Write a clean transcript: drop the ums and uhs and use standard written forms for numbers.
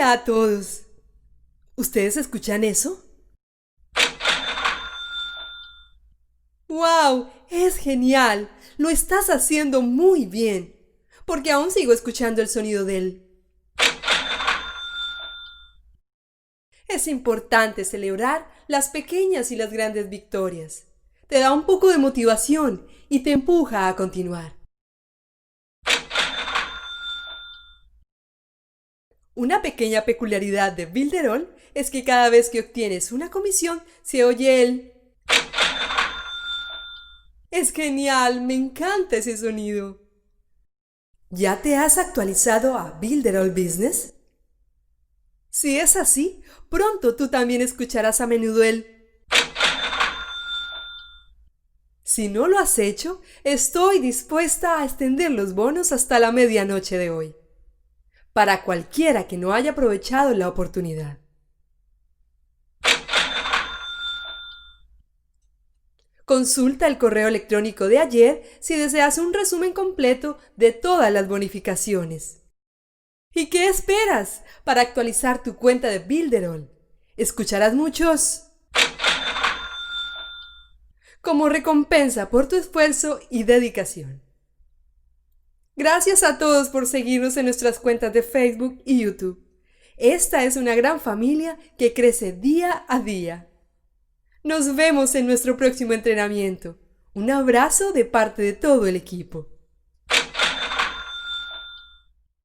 Hola a todos. ¿Ustedes escuchan eso? ¡Wow! Es genial. Lo estás haciendo muy bien. Porque aún sigo escuchando el sonido de él. Es importante celebrar las pequeñas y las grandes victorias. Te da un poco de motivación y te empuja a continuar. Una pequeña peculiaridad de Builderall es que cada vez que obtienes una comisión se oye el... Es genial, me encanta ese sonido. ¿Ya te has actualizado a Builderall Business? Si es así, pronto tú también escucharás a menudo el... Si no lo has hecho, estoy dispuesta a extender los bonos hasta la medianoche de hoy, para cualquiera que no haya aprovechado la oportunidad. Consulta el correo electrónico de ayer si deseas un resumen completo de todas las bonificaciones. ¿Y qué esperas para actualizar tu cuenta de Builderall? Escucharás muchos como recompensa por tu esfuerzo y dedicación. Gracias a todos por seguirnos en nuestras cuentas de Facebook y YouTube. Esta es una gran familia que crece día a día. Nos vemos en nuestro próximo entrenamiento. Un abrazo de parte de todo el equipo.